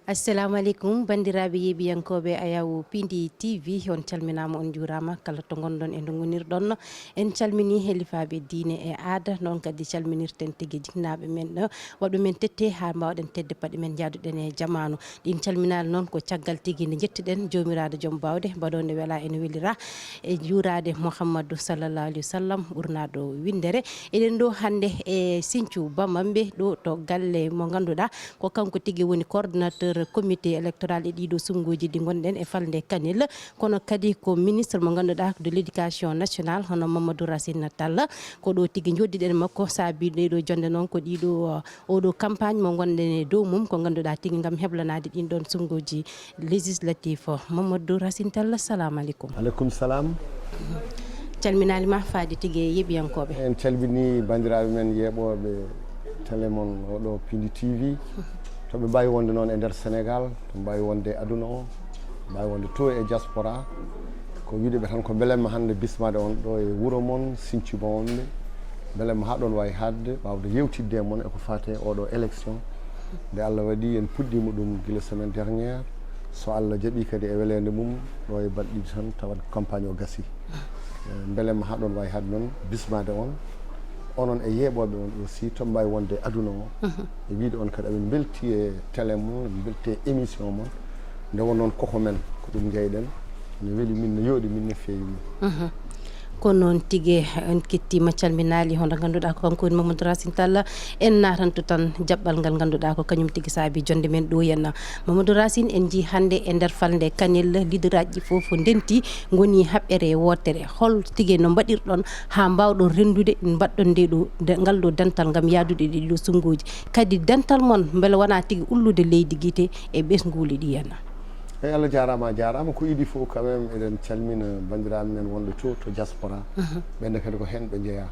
assalamu aleykum bandiraɓe yeeɓiyankoɓe Ayaw Pindi TV on calminama on juurama kala to gonɗon e nde gonirɗon en calmini helifaɓe diine e aada noon kadi calminirten tigui jinnaɓe men waɗu men tette ha mbawɗen tedde paaɗe men jaaduɗen e jamanu ɗin calminali noon ko caggal tigui nde jettiɗen jomiraɗo joom bawde mbaɗonde weela ene welira e juurade Mouhammadou sallallahu alayhi wa sallam ɓurnaɗo windere eɗen ɗo hande e Sinthiou Bamambé ɗo to galle mo ganduɗa ko kanko tigui woni coordonnateur comité électoral e ɗiɗo sungguji ɗi gonɗen e falde Kanel kono kadi ko ministre mo ganduɗa de l'éducation nationale hono Mamadou Racine Talla ko ɗo tigui joddiɗen makko saabi ɗeɗo jonde noon ko ɗiɗo oɗo campagne mo gonɗen e dow mum ko ganduɗa tigui gam heblanade ɗin ɗon sungguji législatif Mamadou Racine Talla assalamu aleykum. Aleykum salam. calminalima faadi tigui e yeeɓiyankoɓe. En calmini bandiraɓe men yeeɓoɓe télé mon oɗo Pindi TV to ɓe mbawi wonde noon e nder Sénégal to mbawi wonde aduna o mbawi wonde to e diaspora ko wideɓe tan ko belemma hande bismade on ɗo e wuuro moon Sinthiou Bamambé belemma ha ɗon wawi hadde wawde yewtidde e moon eko fate oɗo élection nde Allah waɗi en puɗɗima ɗum guila semaine dernière so Allah jaaɓi kadi e welede mum ɗo e balɗe ɗiɗi tan tawat campagne o gassi belemma ha ɗon wawi hadde noon bismade on onon e yeeɓoɓe on aussi to mbawi wonde aduna o e wiide on kadi amin belti e télé mon min belti e émission mon nde won noon koko men ko ɗum jeyɗen ne weeli min ne yooɗi min ne feewi ko noon tigui en kettima calminali hono ganduɗa ko kanko woni Mamadou Racine Talla en natanto tan jaɓɓal ngal ganduɗa ko kañum tigui saabi jonde men ɗo henna Mamadou Racine en jii hande e nder falde Kanel leader aji foof denti goni haɓɓere wotere hol tigui no mbaɗirɗon ha mbawɗon rendude mbaɗɗon ndeɗo ngal ɗo dental gam yadude ɗiɗo sungguji kadi dental moon beele wona tigui ullude leydi guite e ɓesguli ɗi henna. eyyi Allah jarama a jarama ko idi fof quand même eɗen calmina bandiraɓe men wonɓe to diaspora ɓenne kadi ko hen ɓe jeeya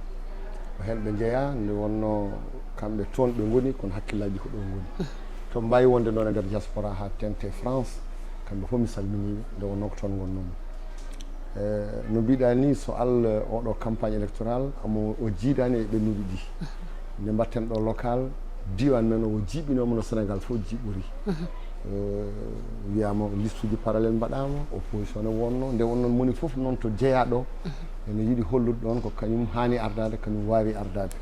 ko hen ɓe jeeya nde wonno kamɓe toon ɓe goni kono hakkillaji ko ɗo goni to mbawi wonde noon e nder diaspora ha tente France kamɓe fof mi salminiɓe nde wonno ko toon gonnomi no mbiɗa ni so Allah oɗo campagne électoral amo o jiidani e ɓennuɗi ɗi nde mbatten ɗo local diwan men o jiiɓinoma no Sénégal fof jiiɓori wiyama liste uji parallèle mbaɗama opposition ne wonno nde wonnoon moni foof noon to jeeyaɗo ene yiiɗi hollude ɗon ko kañum hani ardade kañum wawi ardade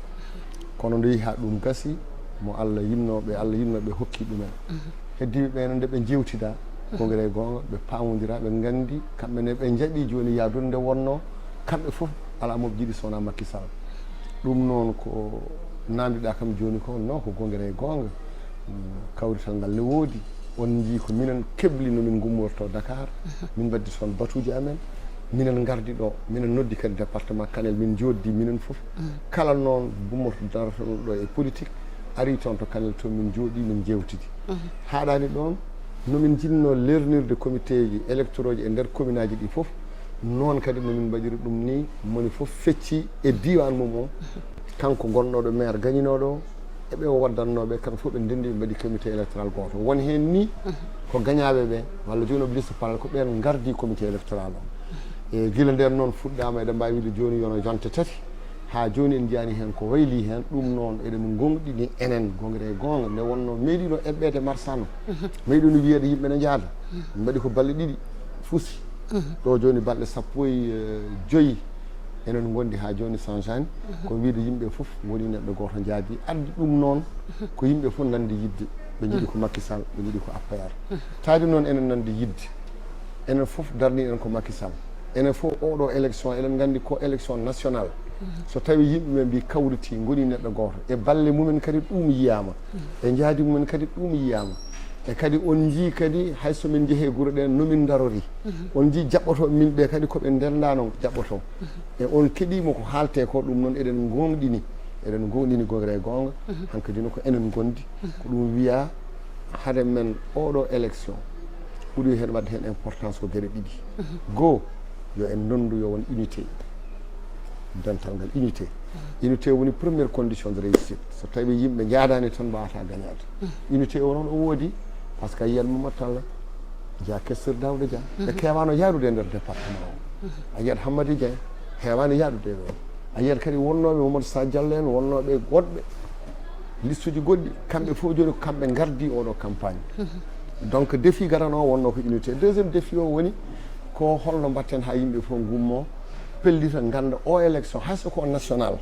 kono nde yeehi ha ɗum gasi mo Allah yimnoɓe hokki ɗumen heddiɓe ɓe nde ɓe jewtida congrès gonga ɓe pamodira ɓe gandi kamɓene ɓe jaaɓi joni yadude nde wonno kamɓe foof ala moɓe jiiɗi sowona Macky Sall ɗum noon ko namdiɗa kam joni ko non ko congrès gonga kawrital ngal ne woodi on jii ko minen kebli nomin gummorto Dakar min baddi toon batuji amen minen gardi ɗo minen noddi kadi département Kanel min joddi minen foof kala noon gummorto darata ɗum ɗo e politique ari toon to Kanel to min jooɗi min jewtidi haɗani ɗon nomin jinno lernirde comité ji électoraux ji e nder commune aji ɗi foof noon kadi nomin mbaɗiri ɗum ni moni foof fecci e diwan mum o kanko gonnoɗo maire gañinoɗo eɓe o waddannoɓe kamɓe fof ɓe ndendi ɓe mbaɗi comité électoral goto won hen ni ko gañaɓe ɓe walla joni liste parallèle ko ɓen gardi comité électoral o e guila nden noon fuɗɗama eɗen mbawi wiide joni yono jonte tati ha joni en jiyani hen ko wayli hen ɗum noon eɗen gonɗini enen congrès gonga nde wonno meeɗino eɓɓede marsano meeɗino wiyede yimɓe ne jaada mbaɗi ko balɗe ɗiɗi fuusi ɗo joni balɗe sappo e joyyi enen gondi ha joni sanjani ko wiide yimɓe foof woni neɗɗo goto jaadi addi ɗum noon ko yimɓe foof nandi yidde ɓe jiiɗi ko Macky Sall ɓe jiiɗi ko APR taadi noon enen nandi yidde enen foof darniɗen ko Macky Sall enen foof oɗo élection eɗen gandi ko élection national so tawi yimɓeɓe mbi kawriti goni neɗɗo goto e balle mumen kadi ɗum yiyama e jaadi mumen kadi ɗum yiyama e kadi on jii kadi hayso min jeehe guure ɗen nomin darori on jii jaɓɓoto min ɓe kadi koɓe ndendano jaɓɓoto e on keɗima ko haalte ko ɗum noon eɗen gonɗini congrès gonga hankkadino ko enen gondi ko ɗum wiya haade men oɗo élection ɓuuri hen wadde hen importance ko gueɗe ɗiɗi goho yo en dondu yo won unité dental ngal unité woni première condition de réussite so tawi yimɓe jaadani tan mbawata gagnade unité o noon o woodi par ce que a yiyat Mamadou Talla Dia Kessir Daouda Dia ɓe kewano yadude e nder département o a yiyat Hammady Dieng hewani yadude ɗo a yiyat kadi wonnoɓe Mamadou Sa Diallo en wonnoɓe goɗɓe liste uji goɗɗi kamɓe fof joni ko kamɓe gardi oɗo campagne donc défi garano wonno ko unité deuxiéme défi o woni ko holno mbatten ha yimɓe fof gummo pellita ganda o élection hayso ko national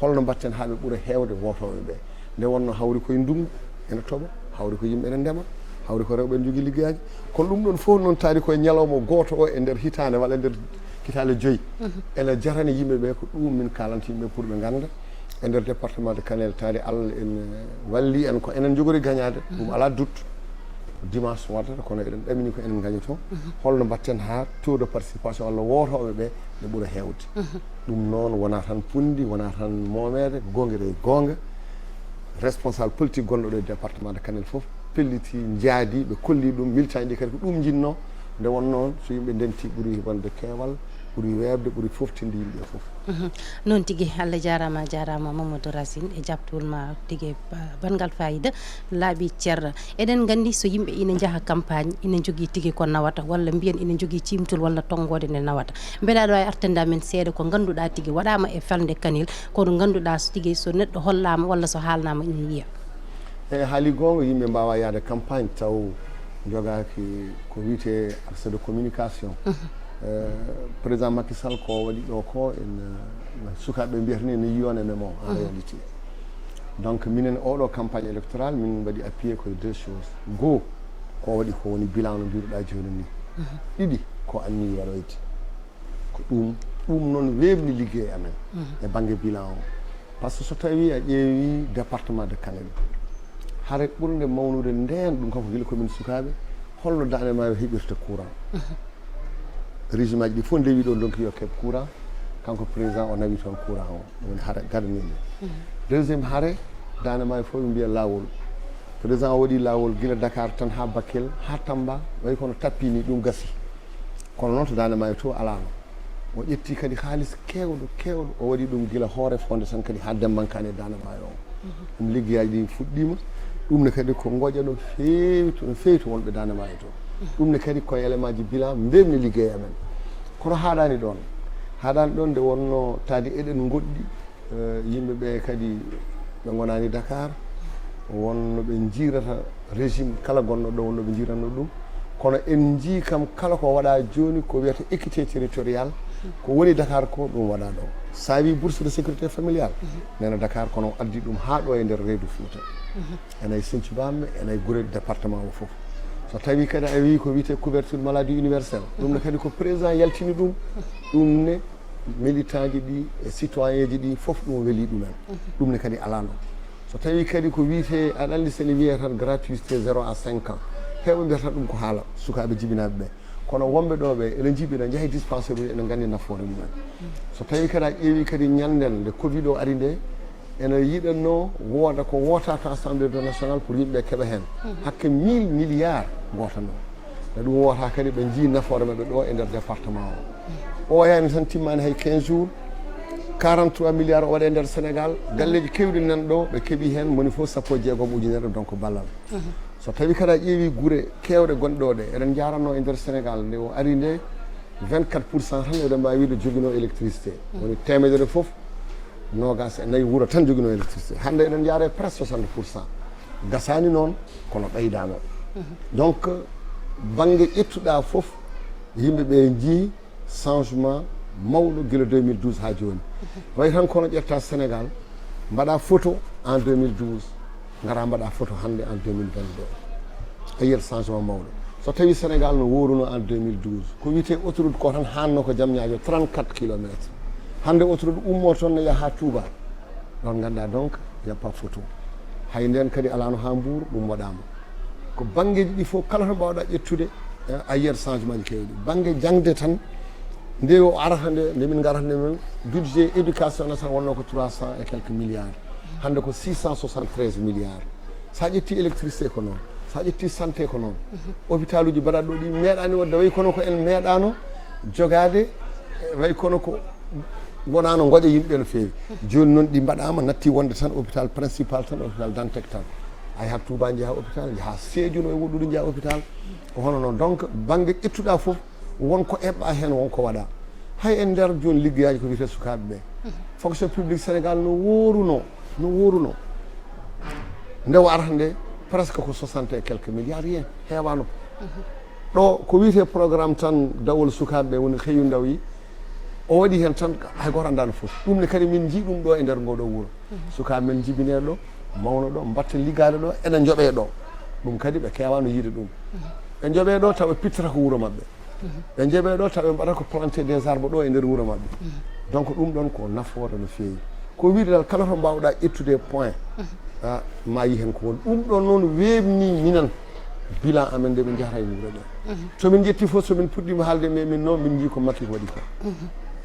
holno mbatten ha ɓe ɓuura hewde wotoɓe ɓe nde wonno hawri koye ndungu ene tooɓa hawri ko yimɓe ene ndema hawri ko rewɓe ene jogui liggeyaji kono ɗum ɗon fof noon taari koye ñalawma goto o e nder hitande walla e nder hitande joyyi ene jarani yimɓeɓe ko ɗum min kalanta yimɓe pour ɓe ganda e nder département de Kanel taari Allah en walli en ko enen jogori gagnade ɗum ala doute dimanche waddata kono eɗen ɗamini ko enen gañoto holno mbatten ha taux de participation walla wotoɓe ɓe ɓe ɓuura hewde ɗum noon wona tan pundi wona tan momede gonguere e gonga responsable politique gonɗo ɗo e département de Kanel foof pelliti jaadi ɓe kolli ɗum militaji ɗi kadi ko ɗum jinno nde won noon so yimɓe ndenti ɓuuri wonde keewal ɓuuri webde ɓuuri foftinde yimɓe foof noon tigui Allah jarama Mamadou Racine e jabtol ma tigui bangal fayida laaɓi ceerno eɗen gandi so yimɓe ina jaaha campagne ina jogui tigui ko nawata walla mbiyen ina jogui cimtol walla tonggode nde nawata beeɗa ɗo e artande amen seeɗa ko ganduɗa tigui waɗama e falde Kanel kono ganduɗa tigui so neɗɗo hollama walla so haalnama ina yiiya e haali gonga yimɓe mbawa yaade campagne taw jogaki ko wiyete accès de communication président Macky Sall ko waɗi ɗo ko en sukaɓe mbiyata ni ne yiyone memo en réalité donc minen oɗo campagne électorale min mbaɗi appuyé koye deux choses goo ko waɗi ko woni bilan no mbiruɗa joni ni ɗiɗi ko anni waɗoyde ko ɗum noon webni ligguey amen e banggue bilan o par ce que so tawi a ƴeewi département de Kanel haare ɓurde mawnude nden ɗum kam ko guila komin sukaɓe holno dande ma heɓirta courant régime aji ɗi fof ndewi ɗo donki yo keɓ courant kanko président o nawi toon courant o woni haare gadaninde deuxiéme haare dande ma fof ɓe mbiya lawol président o waɗi lawol guila Dakar tan ha Bakel ha Tamba way kono tappini ɗum gasi kono noon to dande ma to alano o ƴetti kadi haalis kewɗo o waɗi ɗum guila hoore fonde tan kadi ha Dembankane e dande ma o ɗum liggueyaji ɗi fuɗɗima ɗum ne kadi ko goƴa no feewi to wonɓe dande ma to ɗum ne kadi koye élément ji bilan mbewni liggey amen kono haɗani ɗon nde wonno taadi eɗen goɗɗi yimɓeɓe kadi ɓe gonani Dakar wonno ɓe jiirata régime kala gonɗo ɗo wonno ɓe jiiranno ɗum kono en jii kam kala ko waɗa joni ko wiyata équité territorial ko woni Dakar ko ɗum waɗa ɗo sa wi bourse de sécurité familiale nena Dakar kono addi ɗum ha ɗo e nder reedu Fouta enayi Sinthiou Bamɓe enayi Gurel département o foof so tawi kadi a wi ko wiyete couverture maladie universelle ɗum ne kadi ko président yaltini ɗum ne militant ji ɗi e citoyen ji ɗi foof ɗum weeli ɗumen ɗum ne kadi alano so tawi kadi ko wiyete aɗa andi sene wiye tan gratuité 0 à 5 ans hewɓe mbiyata ɗum ko haala sukaɓe jibinaɓe ɓe kono wonɓe ɗo ɓe eɗen jiiɓi ne jaahi dispensaire uji eɗen gandi nafoore mumen so tawi kadi a ƴeewi kadi ñanden nde covid o ari nde ene yiɗanno wooda ko woota to assemblée nationale pour yimɓe keeɓa hen hakke 1000 milliards gotanno nde ɗum woota kadi ɓe jii nafoore maɓɓe ɗo e nder département o yani tan timmani hay 15 jours 43 milliards o waɗe nder Sénégal galleji kewɗi nan ɗo ɓe keeɓi hen moni fof sappo e jeegom ujunere donc ballal so tawi kadi a ƴeewi guure kewɗe gonɗo ɗe eɗen jaranno e nder Sénégal nde o ari nde 24% tan eɗen mbawi wiide joguino électricité woni temedere foof nogas e nayyi wuuro tan joguino électricité hande eɗen jaare presque 60% gasani noon kono ɓeydama donc banggue ƴettuɗa foof yimɓeɓe jii changement mawɗo guila 2012 ha joni way tan kono ƴetta Sénégal mbaɗa photo en 2012 gara mbaɗa photo hande en 2022 a yiyat changement mawɗo so tawi Sénégal no woruno en 2012 ko wiyete autoroute ko tan hanno ko Diamniadio 34 kilométres hande autoroute ummo toon ne yaha Touba ɗon ganduɗa donc y a pas photo hay nden kadi alano ha Mbour ɗum waɗama ko banggueji ɗi fof kala to mbawɗa ƴettude a yiyat changement ji kewɗi banggue jangde tan nde o arata nde min garata nde men budget éducation nationale wonno ko 300 et quelques milliards hande ko 673 milliards sa ƴetti électricité ko noon sa ƴetti santé ko noon hôpital uji mbaɗaɗ ɗo ɗi meeɗani wadde way kono ko en meeɗano jogade way kono ko wonano goƴa yimɓe no feewi joni noon ɗi mbaɗama natti wonde tan hôpital principal tan hôpital Dantec tan a yahat Touba jaaha hôpital jaaha Sédhiou no e woɗɗude jaaha hôpital ko hono noon donc banggue ƴettuɗa foof wonko eɓɓa hen wonko waɗa hay en nder joni liggueyaji ko wiyete sukaɓe ɓe fonction publique Sénégal no woruno nde o arata nde presque ko 60 et quelques milliards rien heewano ɗo ko wiyete programme tan dawol sukaɓe woni heewi daw yi o waɗi hen tan hay goto andano fof ɗum ne kadi min jii ɗum ɗo e nder ngoɗo wuuro sukaɓe men jibineɗo ɗo mawno ɗo mbatta liggade ɗo eɗen jooɓe ɗo ɗum kadi ɓe kewano yiide ɗum ɓe jooɓe ɗo tawa ɓe pittata ko wuuro mabɓe ɓe jooɓe ɗo tawa ɓe mbaɗata ko planté des arbres ɗo e nder wuuro mabɓe donc ɗum ɗon ko nafoore no feewi ko wiide dal kala to mbawɗa ƴettude point ma yi hen ko woni ɗum ɗon noon webni minen bilan amen nde ɓe jahata e wuuro ɗo somin ƴetti fof somin puɗɗima haalde mais min noon min jii ko makki ko waɗi ko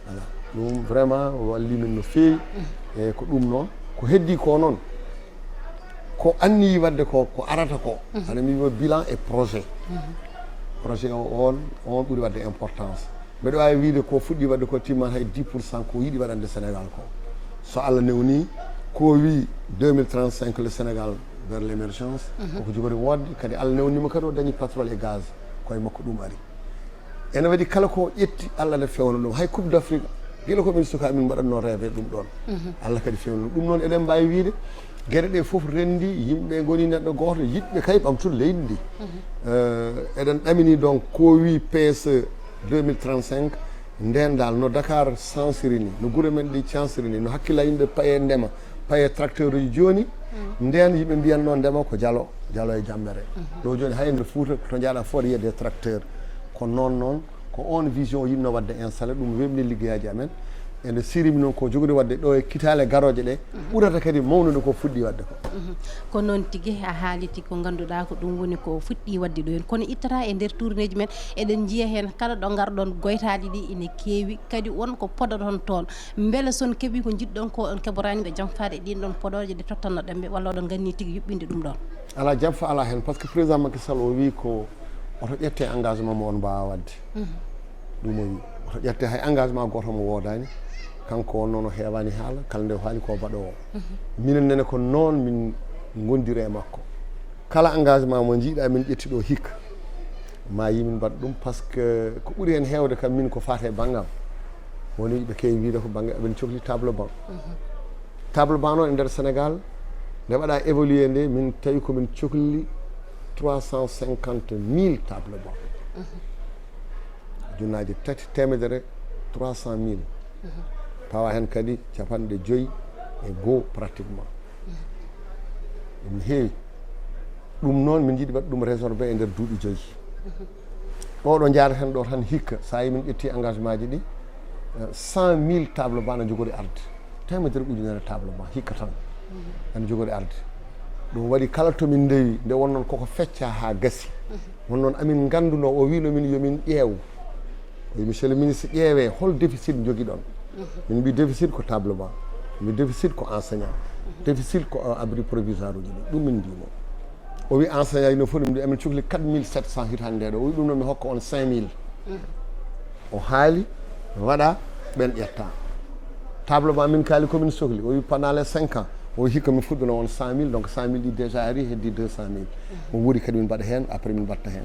voilà ɗum vraiment walli min no feewi e ko ɗum noon ko heddi ko noon ko anni wadde ko arata ko aɗa mi wiya bilan et projet projet o on ɓuuri wadde importance mbeɗa wawi wiide ko fuɗɗi wadde ko timman hay 10% ko yiiɗi waɗande Sénégal ko so Allah newni ko wi 2035 le Sénégal vers l' émergence koko jogori wodde kadi Allah newnima kadi o dañi pétrole et gaz koye makko ɗum ari ene waɗi kala ko ƴetti Allah ne fewna ɗum hay coupe d' Afrique guila komin suka min mbaɗatno rêvé ɗum ɗon Allah kadi fewna ɗum noon eɗen mbawi wiide gueɗe ɗe foof rendi yimɓe goni neɗɗo goto yiɗɓe kay ɓamtude leydi ndi eɗen ɗamini donc ko wi PSE 2035 nden dal no Dakar sansiri ni no guure men ɗi cansiri ni no hakkilla yimɓe paye ndema paye tracteur uji joni nden yimɓe mbiyanno ndema ko jalo e jammere ɗo joni hay nder Fouta to jaaɗa fo aɗa yiya des tracteur ko noon ko on vision yinno wadde installé ɗum webni liggeyaji amen ene sirimi noon ko jogori wadde ɗo e kitale garoje ɗe ɓurata kadi mawnude ko fuɗɗi wadde ko noon tigui a haaliti ko ganduɗa ko ɗum woni ko fuɗɗi wadde ɗo hen kono ittata e nder tournéji men eɗen jiiya hen kala ɗo garɗon goytaɗi ɗi ine keewi kadi wonko poɗoton toon beele son keeɓi ko jiɗɗon ko on keɓorani ɓe jamfade ɗin ɗon poɗoje ɗe tottannoɗen ɓe walla oɗon ganni tigui yuɓɓinde ɗum ɗon ala jamfa ala hen par ce que président Macky Sall o wi ko oto ƴette engagement mo on mbawa wadde ɗum o wi oto ƴette hay engagement goto mo wodani kanko on noon o heewani haala kala nde haali ko mbaɗowo minen nene ko noon min gondiri e makko kala engagement mo jiiɗa min ƴetti ɗo hikka ma yimin mbaɗa ɗum par ce que ko ɓuuri hen heewde kam min ko fate banggam woni ɓe kewi wiide ko banggue eɓen cohli table banc table banc noon e nder Sénégal nde waɗa évolué nde min tawi komin cohli 350 000 table banc junnaji tati temedere 300 000 pawa hen kadi capanɗe 5 e goo pratiquement ɗum heewi ɗum noon min jiiɗi waɗa ɗum résorbé e nder duuɓi 5 ɗo ɗo jaaraten ɗo tan hikka sa yi min ƴetti engagement ji ɗi 100 000 table banc ne jogori arde temedere ujunere table banc hikka tan ene jogori arde ɗum waɗi kala tomin ndewi nde wonnoon koko fecca ha gasi wonnoon amin ganduno o wino min yomin ƴeew monsieur le ministre ƴeewe hol déficit jogui ɗon min mbi déficit ko table banc mi déficit ko enseignant déficit ko abri provisoire uji ɗi ɗum min mbimo o wi enseignant ino fof ɗum ɗi emin cohli 4700 hitande nde ɗo o wi ɗum noon mi hokka on 5000 o haali waɗa ɓen ƴetta table banc min kaali komin sohli o wi pendant les 5 ans o wi hikka mi fuɗɗuno on 100000 donc 100000 ɗi déjà ari heddi 200000 o wuuri kadi min mbaɗa hen après min mbatta hen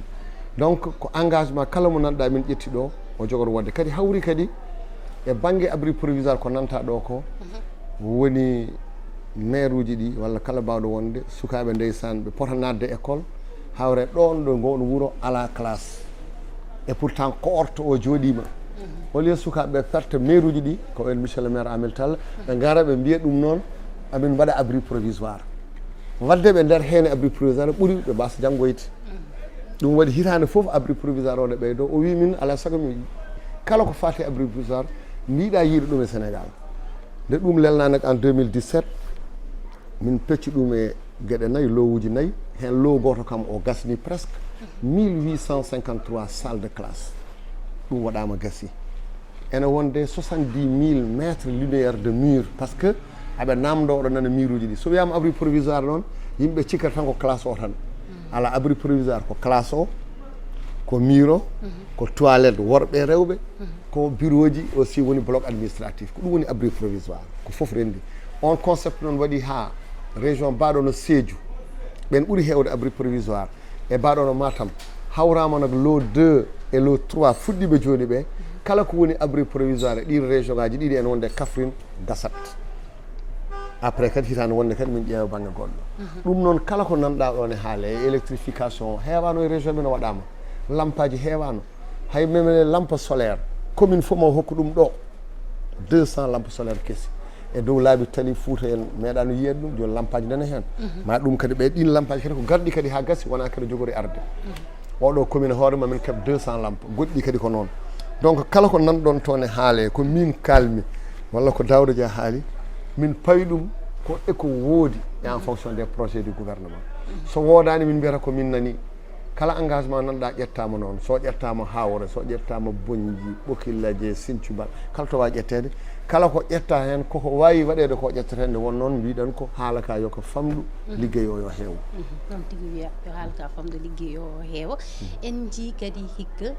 donc ko engagement kala mo nanɗa min ƴetti ɗo o jogoro wadde kadi hawri kadi e banggue abri provisoire ko nanta ɗo ko woni maire uji ɗi walla kala mbawɗo wonde sukaɓe ndeysan ɓe pota nadde école hawre ɗon ɗo ngoɗo wuuro ala classe et pourtant cohorte o jooɗima au lieu sukaɓe perte maire uji ɗi ko en monsieur le maire Amel Tall ɓe gara ɓe mbiya ɗum noon amin mbaɗa abri provisoire wadde ɓe nder hen abri provisoire ɓuuri ɓe mbasa janggoyde ɗum waɗi hitande foof abri provisoire o ɗe ɓeydo o wi min ala sago mi kala ko fati abri provisoire mbiɗa yiide ɗum e Sénégal nde ɗum lelnani en 2017 min pecci ɗum e gueɗe 4 lowuji 4 hen low goto kam o gasni presque 1853 salle de classe ɗum waɗama gasi ene wonde 70 000 métres linéaire de mur par ce que aɓe namdo oɗo nana mur uji ɗi so wiyama abri provisoire noon yimɓe cikkata tan ko classe o tan ala abri provisoire ko classe o ko mur o ko toilette worɓe e rewɓe ko bureau ji aussi woni bloc administratif ko ɗum woni abri provisoire ko foof rendi on concept noon waɗi ha région mbaɗo no Sédhiou ɓen ɓuuri hewde abri provisoire e mbaɗo no Matam hawrama nak lot 2 et lot 3 fuɗɗiɓe joni ɓe kala ko woni abri provisoire e ɗin région ngaji ɗiɗi en wonde Kaffrine Gassat après kadi hitande wonde kadi min ƴeewa banggue goɗɗo ɗum noon kala ko nanɗa ɗon e haale e électrification heewano e région men waɗama lampaji heewano hay memene lampe solaire commune fof ma hokku ɗum ɗo 200 lampe solaire kesi e dow laabi tali Fouta en meeɗano yiyede ɗum joni lampaji nana hen ma ɗum kadi ɓe ɗin lampaji kadi ko garɗi kadi ha gassi wona kadi jogori arde oɗo commune hoorema min keeɓa 200 lampe goɗɗi kadi ko noon donc kala ko nanɗon toon e haale ko min kalmi walla ko Daouda Dia haali min pawi ɗum ko eko woodi et en fonction des projets du gouvernement so woodani min mbiyata ko min nani kala engagement nanɗa ƴettama noon so ƴettama Hawre so ƴettama Boñji Ɓokillaji Sinthiouba kala to wawi ƴettede kala ko ƴetta hen koko wawi waɗede ko ƴettete nde won noon mbiɗen ko haalaka yo ko famɗu liggey o yo heew ɗon tigui wiya yo haalaka famɗu liggey o heewa en jii kadi hikka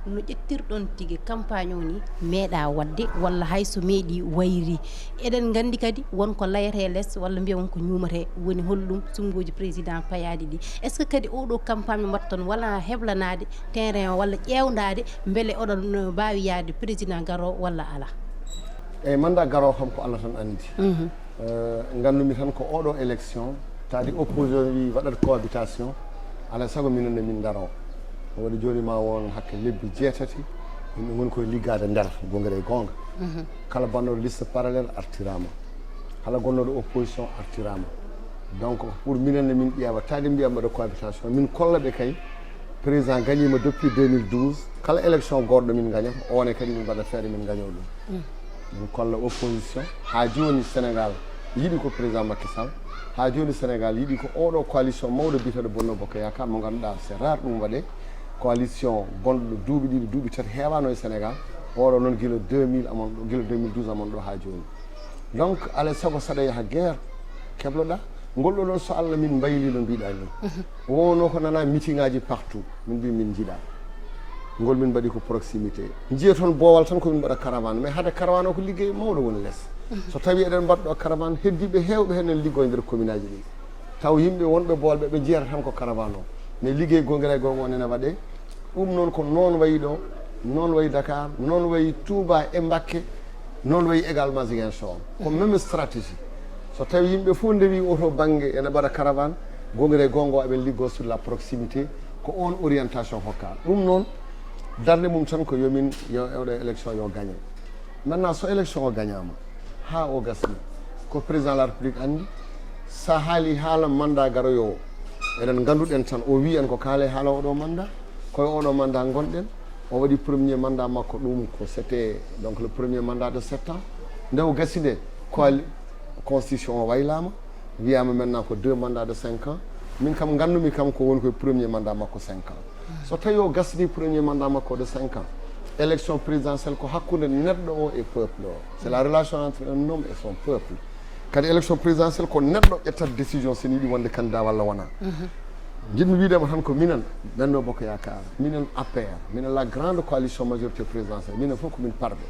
no ƴettirɗon tigui campagne o ni meeɗa wadde walla hayso meeɗi wayri eɗen gandi kadi wonko layete less walla mbiya wonko ñumate woni hollum sunguji président payadi ɗi est ce que kadi oɗo campagne mbatton walla heblanade terrain o walla ƴewdade beele oɗon mbawi yaade président garo walla ala eyyi manda garo kam ko Allah tan andi gandumi tan ko oɗo élection tadi opposition wi waɗat cohabitation alay saago minenne min daro o waɗi joni ma won hakke lebbi 7 yimɓe goni koye liggade nder gongre e gonga kala bannoɗo liste parallèle artirama kala gonnoɗo opposition artirama donc pour minenne min ƴeewa tadi mbiyam mbaɗa cohabitation min kollaɓe kay président gagnima depuis 2012 kala élection goɗɗo min gagnata one kadi min mbaɗa feere min gaño ɗum min kolla opposition ha joni Sénégal yiiɗi ko président Macky Sall ha joni Sénégal yiiɗi ko oɗo coalition mawɗo bitaɗo Benno Bokk Yakaar mo ganduɗa c'est rare ɗum waɗe coalition gonɗo duuɓi ɗiɗi duuɓi tati heewano e Sénégal oɗo noon guila 2000 amon ɗo guila 2012 amon ɗo ha joni donc alay saago saɗa yaaha guerre kebloɗa ngolɗo ɗon so Allah min mbayli no mbiɗa ni wono ko nana meeting ngaji partout min mbi min jiiɗa ngol min mbaɗi ko proximité jiya toon boowal tan komin mbaɗa caravane mais hade caravane o ko liggey mawɗo woni less so tawi eɗen mbaɗɗo caravane heddiɓe hewɓe hen en liggo e nder commune aji ɗi taw yimɓe wonɓe boolɓe ɓe jiyata tan ko caravane o mais liggey gonguira e gonga o nene waɗe ɗum noon ko noon wayi ɗo noon wayi Dakar noon wayi Touba e Mbacké noon wayi également Ziguinchor ko même stratégie so tawi yimɓe fof ndewi oto banggue ene mbaɗa caravane gonguira e gonga o eɓen liggo sur la proximité ko on orientation hokka ɗum noon darde mum tan ko yomin yo ewɗo élection yo gagné maintenant so élection o gagnama ha o gasni ko président de la république andi sa haali haala mandat garoyo o eɗen ganduɗen tan o wi en ko kaale haala oɗo mandat koye oɗo mandat gonɗen o waɗi premier mandat makko ɗum ko c'était donc le premier mandat de 7 ans nde o gasi nde constitution o waylama wiyama maintenant ko 2 mandats de 5 ans min kam gandumi kam ko woni koye premier mandat makko 5 ans so tawi o gasni premier mandat makko de 5 ans élection présidentielle ko hakkude neɗɗo o e peuple o c'est la relation entre un homme et son peuple kadi élection présidentielle ko neɗɗo ƴettata décision sen yiiɗi wonde candidat walla wona jiɗmi wiidema tan ko minen Benno Bokk Yakaar minen APR minen la grande coalition majorité présidentielle minen fof komin parɓe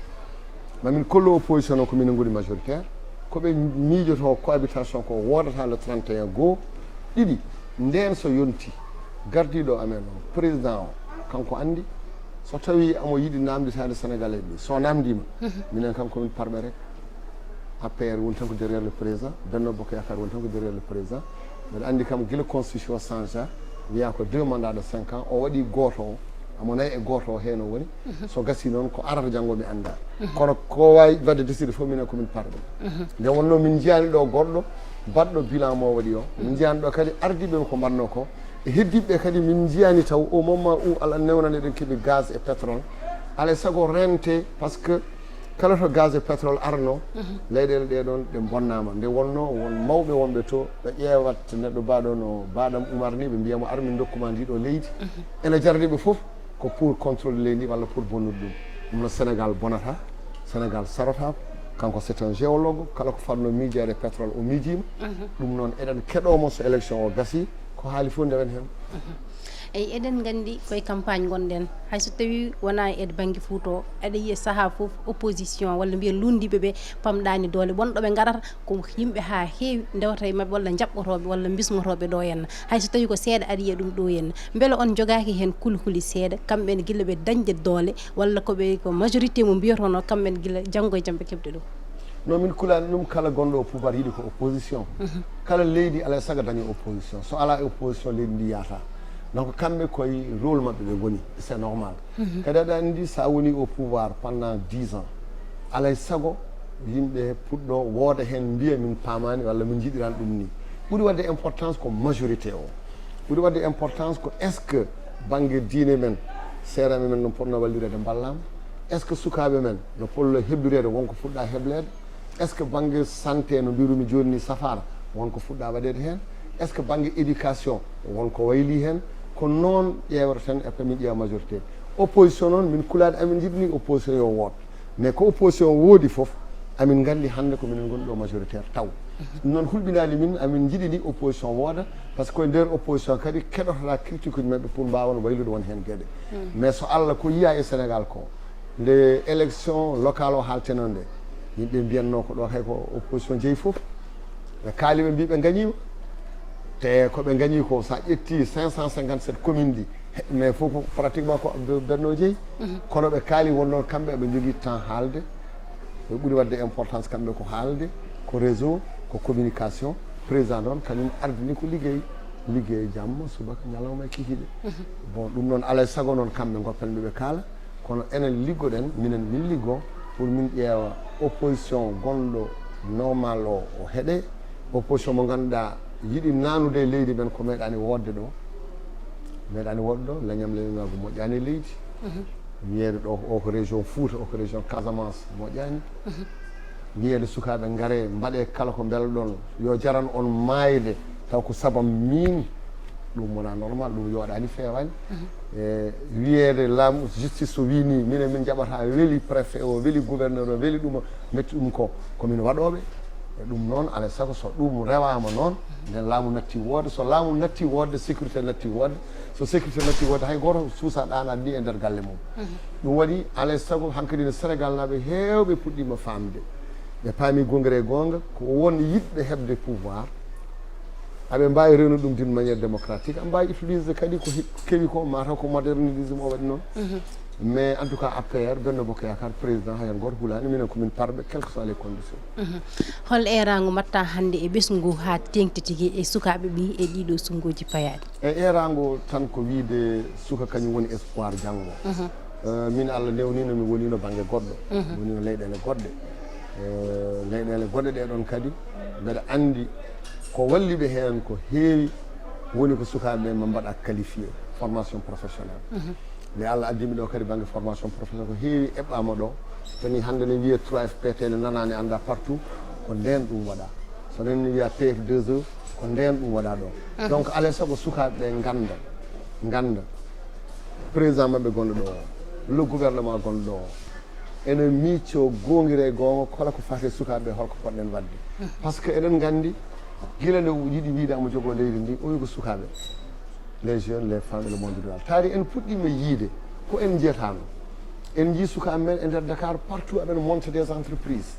mamin kollo opposition o ko minen goni majoritaire koɓe miijoto cohabitation ko wodata le 31 goo ɗiɗi nden so yonti gardiɗo amen o président o kanko andi so tawi amo yiiɗi namditade sénégalais ɓe so namdima minen kam komin parɓe rek APR woni tan ko derrière le président Benno Bokk Yakaar woni tan ko derrière le président mbeɗa andi kam guila constitution changea wiya ko 2 mandats de 5 ans o waɗi goto o amo nayi e goto o hen o woni so gasi noon ko arata janggo mi anda kono ko wawi wadde décide fof minen komin parɗe nde wonno min jiyani ɗo goɗɗo baɗɗo bilan mo waɗi o min jiyani ɗo kadi ardiɓe ko mbanno ko e heddiɓe kadi min jiyani taw au moment où Allah newnani eɗen keeɓi gaz et pétrole alay saago rente par ce que kala to gaz et pétrole arno leyɗele ɗeɗon ɗe bonnama nde wonno won mawɓe wonɓe to ɓe ƴeewat neɗɗo mbaɗo no baɗam Oumar ni ɓe mbiyamo ar min dokkuma ndiɗo leydi ene jaraniɓe foof ko pour contrôle leydi walla pour bonnude ɗum ɗum no Sénégal bonata Sénégal sarata kanko c'est un géologue kala ko fanno miijede pétrole o miijima ɗum noon eɗen keɗomo so élection o gasi ko haali fof ndewen hen eyi eɗen gandi koye campagne gonɗen hayso tawi wona e banggue Fouta o aɗa yiya saaha foof opposition walla mbiya lundiɓe ɓe pamɗani doole wonɗoɓe garata ko yimɓe ha heewi ndewata e mabɓe walla jaɓɓotoɓe walla bismotoɓe ɗo henna hayso tawi ko seeɗa aɗa yiya ɗum ɗo henna beele on jogaki hen kulhuli seeɗa kamɓene guila ɓe dañde doole walla koɓe ko majorité mo mbiyotono kamɓene guila janggo e jaam ɓe keɓde ɗum no min kulani ɗum kala gonɗo o pouvoir yiiɗi ko opposition kala leydi alay saago dañi opposition so ala opposition leydi ndi yata donc kamɓe koye rôle mabɓe ɓe goni c'est normal kadi aɗa andi sa woni au pouvoir pendant 10 ans alay saago yimɓe puɗɗo wooda hen mbiya min paamani walla min jiɗiran ɗum ni ɓuuri wadde importance ko majorité o ɓuuri wadde importance ko est ce que banggue diine men seerame men no potno wallirede ballama est ce que sukaɓe men no pollo heblirede wonko fuɗɗa heblede est ce que banggue santé no mbirumi joni ni safara wonko fuɗɗa waɗede hen est ce que banggue éducation wonko wayli hen ko noon ƴewata tan e min ƴeewa majorité opposition noon min kulade amin jiɗni opposition yo woot mais ko opposition woodi foof amin gandi hande ko minen gonɗo majoritaire taw ɗum noon hulɓinali min amin jiɗini opposition wooda par ce que koye nder opposition kadi keɗotata critique uji mabɓe pour mbawon waylude won hen gueɗe mais so Allah ko yiya e Sénégal ko nde élection locale o haalte noon nde yimɓe mbiyanno ko ɗo hay ko opposition jeeyi foof ɓe kaali ɓe mbi ɓe gañima te koɓe gañi ko sa ƴetti 557 commune ɗi mais fof pratiquement ko Benno jeeyi kono ɓe kaali wonnoon kamɓe ɓe jogui temps haalde ɓe ɓuuri wadde importance kamɓe ko haalde ko réseau ko communication président noon kañum ardini ko liggey jamma subaka ñalawma e kikiɗe bon ɗum noon alay saago noon kamɓe goppen ɓeɓe kaala kono enen liggoɗen min liggo pour min ƴeewa opposition gonɗo normal o heeɗe opposition mo ganduɗa yiiɗi nanude e leydi men ko meeɗani wodde ɗo leñam leñago moƴƴani leydi wiyeede ɗo o ko région Fouta o ko région Casamance moƴƴani wiyeede sukaɓe gaare mbaɗe kala ko belɗon yo jaran on maayde taw ko sabam min ɗum wona normal ɗum yooɗani fewani e wiyeede laamu justice so wini minen min jaɓata weeli préfet o weeli gouverneur o weeli ɗum metti ɗum ko komin waɗoɓe e ɗum noon alay saago so ɗum rewama noon nden laamu natti woode so laamu natti woodde sécurité natti woodde so sécurité natti woodde hay goto suusa ɗanade ni e nder galle mum ɗum waɗi alay saago hankkadi no Sénégal naɓe hewɓe puɗɗima famde ɓe paami gongre e gonga ko won yiɗɓe heɓde pouvoir aɓe mbawi rewnude ɗum d'une manière démocratique aɓe mbawi utilisde kadi ko keewi ko mataw ko modernisme o waɗi noon mais en tout cas APR Benno Bokk Yakar président hayen goto hulani minen komin parɓe quel que soit les conditions hol erago mbatta hande e ɓesgu ha tengti tigui e sukaɓe ɓi e ɗiɗo sungoji payade e erago tan ko wiide suka kañum woni espoir janggo min Allah newnino mi wonino banggue goɗɗo wonino leyɗele goɗɗe leyɗele goɗɗe ɗe ɗon kadi mbeɗa andi ko walliɓe hen ko heewi woni ko sukaɓe ma mbaɗa qualifié formation professionnelle nde Allah addimi ɗo kadi banggue formation professionnelle ko heewi eɓɓama ɗo tani hande ne wiiye 3FPT ne nanani anda partout ko nden ɗum waɗa so nen wiiya PF2E ko nden ɗum waɗa ɗo donc alay saago sukaɓeɓe ganda président mabɓe gonɗo ɗo o le gouvernement gonɗo ɗo o ene micco gonguire gonga kala ko fate sukaɓeɓe holko poɗɗen wadde par ce que eɗen gandi guila nde yiiɗi wiidama jogo leydi ndi o wi ko sukaɓe les jeunes les femmes et le monde rural taari en puɗɗima yiide ko en jiyatano en jii sukaɓe men e nder Dakar partout aɓene monte des entreprises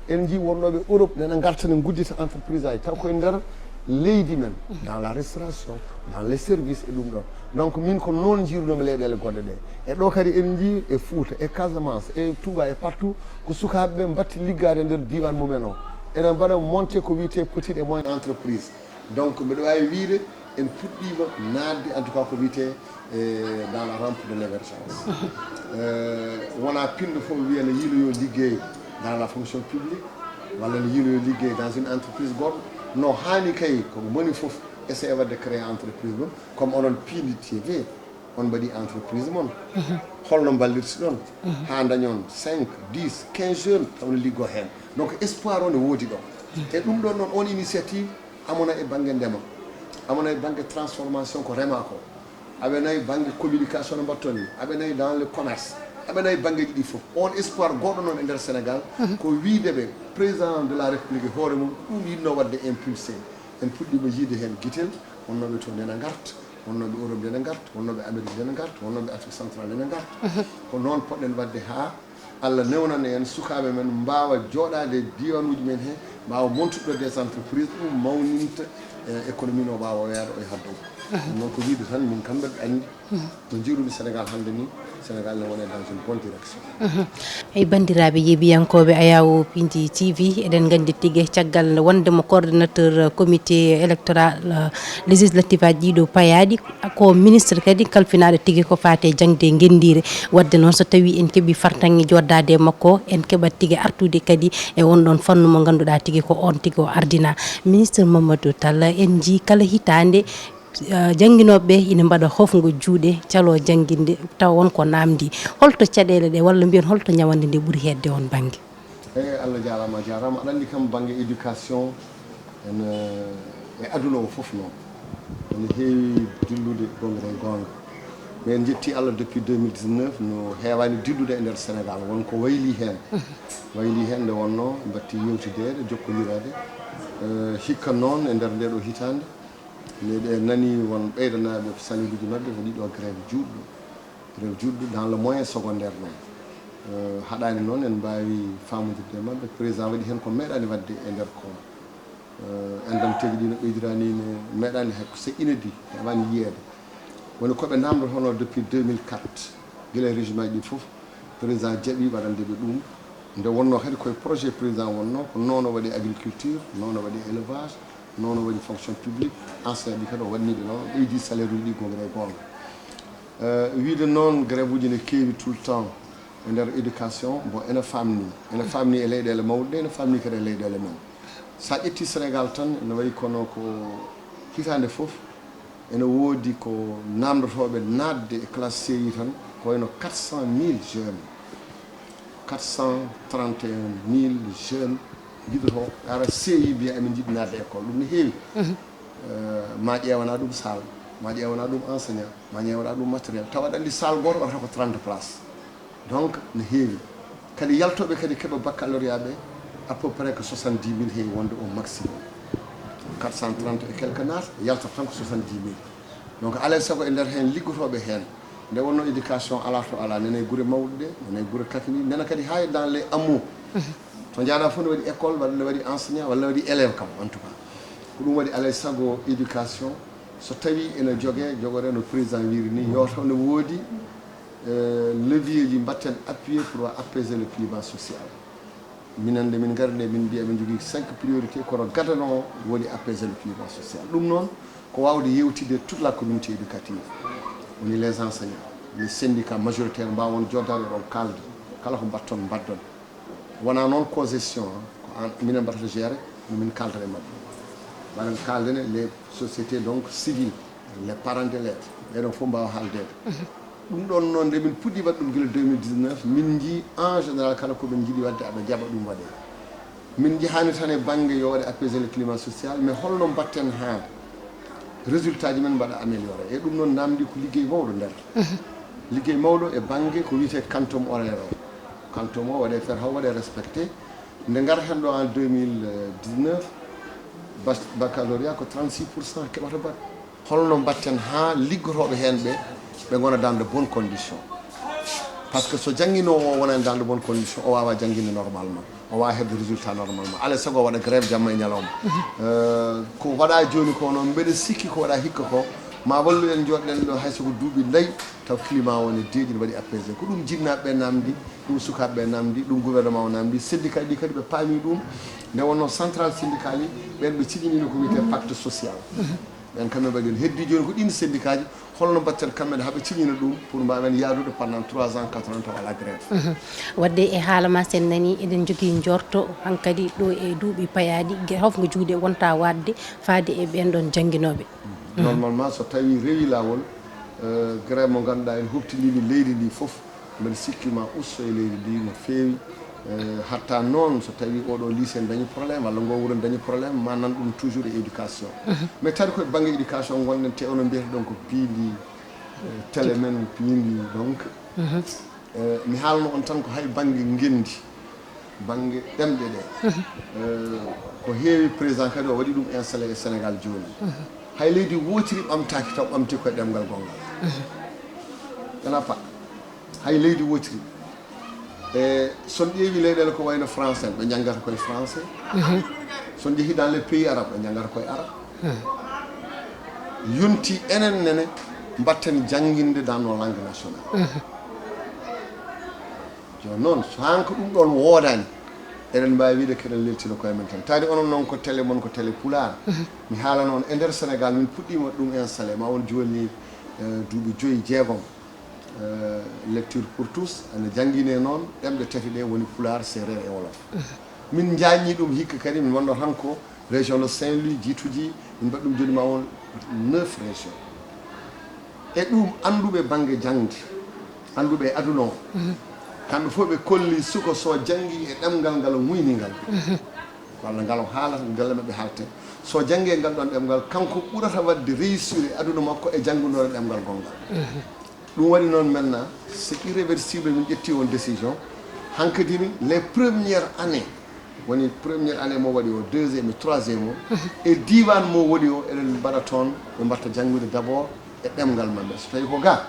en jii wonnoɓe Europe nene garta ne guddita entreprise aji taw koye nder leydi men dans la restauration dans les services e ɗum ɗon donc min ko noon jirunomi leyɗele goɗɗe ɗe e ɗo kadi en jii e Fouta e Casamance e Touba e partout ko sukaɓeɓe mbatti liggade nder diwan mumen o enen mbaɗa monté ko wiyete petite et moyenne entreprise donc mbiɗa wawi wiide en puɗɗima nadde en tout cas ko wiyete dans la rampe de l' émergence wona pindo fof wiya ne yiiloyo liggey dans la fonction publique walla ne yiiloyo liggey dans une entreprise goɗɗo no hani kay ko moni foof essaye wadde créé entreprise mum comme onon piindi TV on mbaɗi entreprise moon holno ballirti ɗon ha dañon 5 10 15 jeunes tawno liggo hen donc espoir o ne woodi ɗo e ɗum ɗon noon on initiative amona e banggue ndema amona e banggue transformation ko rema ko aɓe nayi banggue communication no mbatton ni aɓe nayi dans le commerce aɓe nayi banggue ɗi foof on espoir goɗɗo noon e nder Sénégal ko wiideɓe président de la république hoore mum ɗum yinno wadde impulsé en puɗɗima yiide hen guitel wonnoɓe to nena garta wonnoɓe Europe nene garta wonnoɓe Amérique nene garta wonnoɓe Afrique central nene garta ko noon poɗɗen wadde ha Allah newnana en sukaɓe men mbawa jooɗade e diwanuji men he mbawa montuɗo des entreprises ɗum mawninta économie no mbawa weeɗo e haddogo noon ko wiide tan min kamɓe ɓe anndi no jiirumi Sénégal hannde ni Sénégal ne wone dans une bonne direction. Hey bandiraɓe yeeɓiyankoɓe Ayaw Pindi TV eɗen gandi tigui caggal wondemo coordonnateur comité électoral législatif aji ɗiɗo payaɗi ko ministre kadi kalfinaɗo tigui ko fate jangde gendire wadde noon so tawi en keeɓi fartangue joddade makko en keeɓat tigui artude kadi e on ɗon fannu mo ganduɗa tigui ko on tigui o ardina. Ministre Mamadou Tall en jii kala hitande jangguinoɓe ina mbaɗa hofgo juuɗe calo jangguinde taw wonko namdi holto caɗele ɗe walla mbiyen holto ñawande nde ɓuuri hedde on banggue. eyyi Allah jarama jarama aɗa andi kam banggue éducation ene e aduna o foof noon ene heewi dillude gonga e gonga mais en jetti Allah depuis 2019 no heewani dillude e nder Sénégal wonko wayli hen nde wonno batti yewtidede jokkodirade hikka noon e nder ndeɗo hitande ɓe nani won ɓeydanaɓe saliguji mabɓe ko ɗiɗo grève juɗɗo dans le moyen secondaire noon haɗani noon en mbawi famodirde mabɓe président waɗi hen ko meeɗani wadde e nder ko indemnité ji ɗi no ɓeydirani ne meeɗani hayko c'est inédit heɓani yiyede woni koɓe namdotono depuis 2004 guila régime aji ɗi foof président jaaɓi waɗandeɓe ɗum nde wonno kadi koye projet président wonno ko noon o waɗi agriculture noon o waɗi élevage noon o waɗi fonction publique enseignant ɗi kadi o wanniɓe noon ɓeydi salaire uji ɗi gonga e gonga wiide noon grève uji ne keewi tout le temps e nder éducation bon ene famni e leyɗele mawɗe ɗe ene famni kadi e leyɗele men sa ƴetti Sénégal tan ene wayi kono ko hitande foof ene woodi ko namdotoɓe nadde e classe CI tan ko wayno 400 000 jeunes 431 000 jeunes jiɗoto ara CI mbiya emin jiɗi nadde école ɗum ne heewi ma ƴewana ɗum salle ma ƴewana ɗum enseignant ma ƴewana ɗum matériel tawa aɗa andi salle goto waɗata ko 30 places donc ne heewi kadi yaltoɓe kadi keeɓa baccalauréat ɓe à peu près que 70 000 heewi wonde au maximum 430 et quelque naata yaltata tan ko 70 000 donc alay saago e nder hen liggotoɓe hen nde wonno éducation ala to ala nene guure mawɗe ɗe nene guure kakini nene kadi hay dans les hameaux to jaaɗa fof ne waɗi école walla ne waɗi enseignant walla waɗi élève kam en tout cas ko ɗum waɗi alay saago éducation so tawi ene jogore no président wiri ni yo taw ne woodi levier ji mbatten appuyé pour apaiser le climat social minen nde min garde min mbiya min jogui 5 priorités kono gadano woni apaiser le climat social ɗum noon ko wawde yewtide toute la communauté éducative woni les enseignants les syndicats majoritaire mbawon joddade ɗon kalde kala ko mbatton mbaddon wona noon cogestion ko minen mbattata géré min kaldata e mabɓe mbaɗen kaldene les sociétés donc civiles les parents d'élèves ɓeɗon fof mbawa haaldede ɗum ɗon noon nde min puɗɗi waɗ ɗum guila 2019 min jii en général kala koɓen jiiɗi wadde aɓe jaɓa ɗum waɗe min jihani tan e banggue yo waɗe apaiser le climat social mais holno mbatten ha résultat ji men mbaɗa amélioré e ɗum noon namdi ko liggey mawɗo nder liggey mawɗo e banggue ko wiyete quantum horaire o quantum o waɗe feere haw waɗe respecté nde garten ɗo en 2019 baccalauréat ko 36% keɓata bac holno mbatten ha liggotoɓe hen ɓe gona dans de bonnes conditions par ce que so jangguinowo o wonani dans de bonnes conditions o wawa jangguinde normalement o wawa hebde résultat normalement alay saago waɗa grève jamma e ñalawma ko waɗa joni ko noon mbeɗa sikki ko waɗa hikka ko ma wallu en joɗɗen ɗo hay soko duuɓi nayyi taw climat o ne deeƴi ne waɗi apaisé ko ɗum jinnaɓeɓe namdi ɗum sukaɓeɓe namdi ɗum gouvernement o namdi syndicat ɗi kadi ɓe paami ɗum nde wonno central syndical yi ɓen ɓe ciɗinino ko wiyete pacte social ɓen kamɓe mbaɗi heddi joni ko ɗin syndicat ji holno mbatten kamɓene haaɓe ciñina ɗum pour mbawen yaadude pendant 3 ans 4 ans taw ala grève wadde e haalama sen nani eɗen jogui jorto hankkadi ɗo e duuɓi payaɗi hofgo juuɗe wonta wadde faade e ɓen ɗon jangguinoɓe normalement so tawi rewi lawol grève mo ganduɗa en hubtinini leydi ndi foof mbeɗa sikkima usto e leydi ndi no feewi hatta noon so tawi oɗo lycée dañi probléme walla ngo wuuro dañi probléme ma nan ɗum toujours e éducation mais tawde koye banggue éducation gonɗen te ono mbiyata ɗon ko piindi télé men piindi donc mi haalno on tan ko hay banggue ngendi banggue ɗemɗe ɗe ko heewi président kadi o waɗi ɗum installé e Sénégal joni hay leydi wotiri ɓamtaki taw ɓamti koye ɗemgal gongal yana pa hay leydi wotiri e son ƴeewi leyɗele ko wayno français ɓe janggata koye français son jeehi dans les pays arabe ɓe janggata koye arabe yonti enen nene mbatten janginde dans nos langues nationales joni noon so hanko ɗum ɗon woodani eɗen mbawi wiide keɗen leltino koye men tan tawde onon noon ko télé mon ko télé pulaar mi haala noon e nder sénégal min puɗɗima ɗum installé ma won joni duuɓi 5 jeegom lecture pour tous ene jangguine noon ɗemɗe tati ɗe woni pulaar séréer e wolof min jaññi ɗum hikka kadi min wonno tan ko région de Saint-Louis jiituji min mbaɗi ɗum joni ma won 9 régions e ɗum anduɓe banggue jangde anduɓe e aduna o kamɓe fof ɓe kolli suko so janggi e ɗemgal ngal muyningal walla ngal haalata ngalla maɓe haalte so janggi e ngal ɗon ɗemgal kanko ɓurata wadde réussir e aduna makko e janggunore ɗemgal gongal ɗum waɗi noon maintenant c'est irréversible min ƴetti on décision hankkadini les premières années woni première année mo waɗi o deuxiéme et troisiéme o e diwan mo waɗi o eɗen mbaɗa toon ɓe mbatta janggude d' abord e ɗemgal maɓɓe so tawi ko ga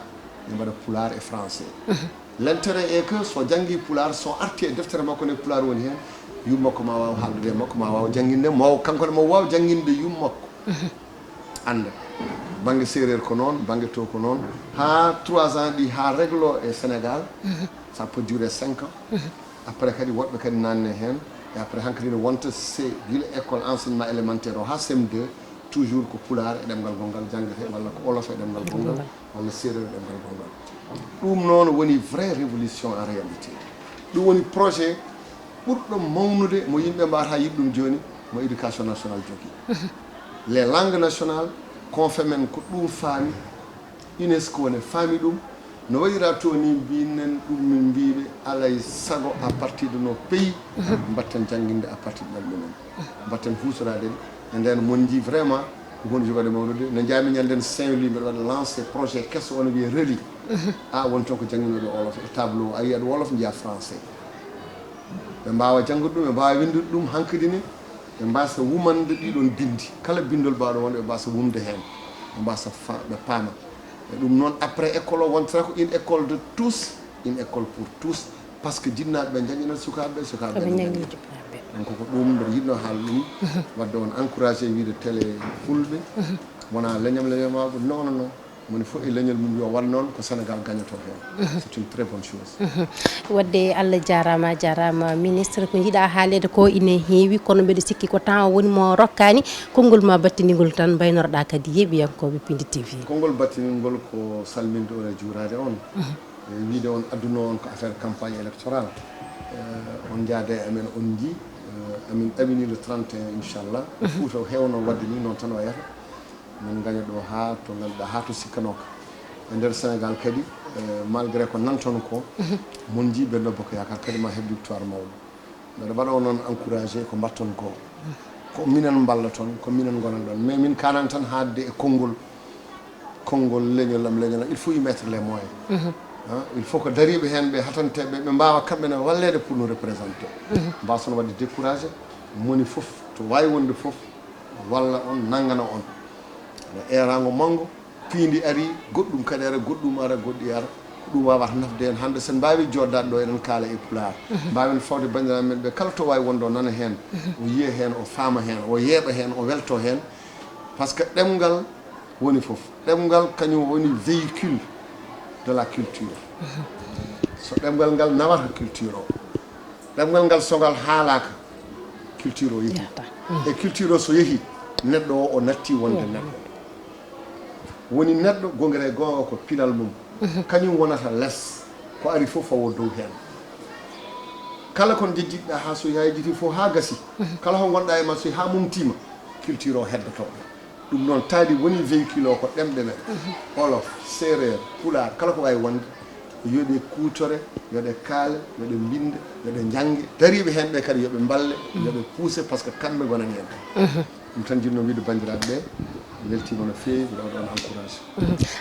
ɓe mbaɗa pulaar e français l'intérêt est que so janggi pulaar so arti e deftere makko ne pulaar woni hen yummakko ma waw haaldude e makko ma waw jangguinde mo kanko ne mo waw jangguinde yummakko anda banggue séréer ko noon banggue to ko noon ha 3 ans ɗi ha réglo e Sénégal ça peut durer 5 ans après kadi woɗɓe kadi nanne hen et après hankkadi ne wonta c' guila école enseignement élémentaire o ha CM2 toujours ko pulaar e ɗemgal gongal jangguete walla ko olof e ɗemgal gongal walla séréer e ɗemgal gongal ɗum noon woni vraie révolution en réalité ɗum woni projet ɓurɗo mawnude mo yimɓe mbawata yiɗ ɗum joni mo éducation nationale jogui les langues nationales konfe men ko ɗum faami UNESCO ne faami ɗum no waɗira to ni mbinen ɗum min mbiɓe alay sago à partir de nos pays mbatten jangguinde à partir de ɗemɗumen mbatten huutorade e nden mon ji vraiment woni jogade mawnude no jaami ñanden Saint-Louis mbiɗa waɗa lancé projet kesso ono wiye reli won toon ko jangguinoɗo olof e tableau a yiyat wolof jiya français ɓe mbawa janggude ɗum ɓe mbawa windude ɗum hankkadi ni ɓe mbasa wumande ɗiɗon bindi kala bindol mbaɗo wonde ɓe mbasa wumde hen ɓe mbasa ɓe paama e ɗum noon après école o wontata ko une école de tous une école pour tous par ce que jinnaɓe ɓe jangguinat sukaɓeɓe sukaɓeɓe donc ko ɗum mbiɗa yiɗno haala ɗum wadde on encouragé wiide télé fulɓe wona leñam leñamaɓe non non non moni fof e leñol mum yo wat noon ko Sénégal gagnoto hen c'est une très bonne chose wadde Allah jarama jarama ministre ko jiiɗa haalede ko ine heewi kono mbiɗa sikki ko temps woni mo rokkani konngol ma battinigol tan mbaynoroɗa kadi yeeɓiyankoɓe Pindi TV konngol battiningol ko salminde on e juurade on e wiide on adduno on ko affaire campagne électorale on jaade e amen on jii amin ɗamini le 31 inchallah Fouta hewno wadde ni noon tan o yata min gaña ɗo ha to ganduɗa ha to sikkanoka e nder Sénégal kadi malgré ko nanton ko mon ji Benno Bokk Yakar kadi ma heɓ victoire mawɗo mbeɗa mbaɗa o noon encouragé ko mbatton ko minen balla toon ko minen gonan ɗon mais min kanan tan haadde e konngol leñolam il faut y mettre les moyens il faut ko dariɓe hen ɓe hatanteɓe ɓe mbawa kamɓene wallede pour nous représenter mbason wadde découragé moni foof to wawi wonde foof walla on naggana on no erago manggo piindi ari goɗɗum kadi ara goɗɗum ara goɗɗi ara ko ɗum wawata nafde hen hande sen mbawi joddade ɗo eɗen kaala e pulaar mbawen fawde bandiraɓe men ɓe kala to wawi wonde o nana hen o yiya hen o faama hen o yeeɓa hen o welto hen par ce que ɗemgal woni foof ɗemgal kañum woni véhicule de la culture so ɗemgal ngal nawata culture o ɗemgal ngal songal haalaka culture o yeehi e culture o so yeehi neɗɗo o natti wonde neɗɗo woni neɗɗo gongere gonga ko pilal mum kañum wonata less ko ari fof fawo dow hen kala kon jejjiɗɗa ha so yajiti fof ha gasi kala ko gonɗa e ma so ha mumtima culture o heddoto ɗum noon taadi woni véhicule o ko ɗemɗe men olof séréer pulaar kala ko wawi wonde yoɓe kutore yoɓe kaale yoɓe binde yoɓe jangge dariɓe hen ɓe kadi yoɓe balle yoɓe poussé par ce que kamɓe gonani hen ɗum tan jinno wiide bandiraɓe ɓe weltima no fewi mbiɗa waɗa on encouragé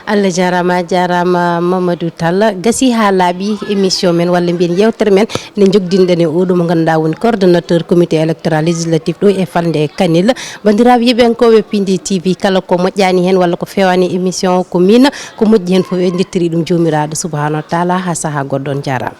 Allah jarama Mamadou Tall gasi ha laaɓi émission men walla mbiyen yewtere men nde jogdinɗen e oɗo mo ganduɗa woni coordonnateur comité électoral législatif ɗo e Fandé Kanel bandiraɓe yeɓenkoɓe Pindi TV kala ko moƴƴani hen walla ko fewani émission o ko min ko moƴƴi hen foof en jettiri ɗum jomiraɗo subahanahu wa taala ha saaha goɗɗo on jarama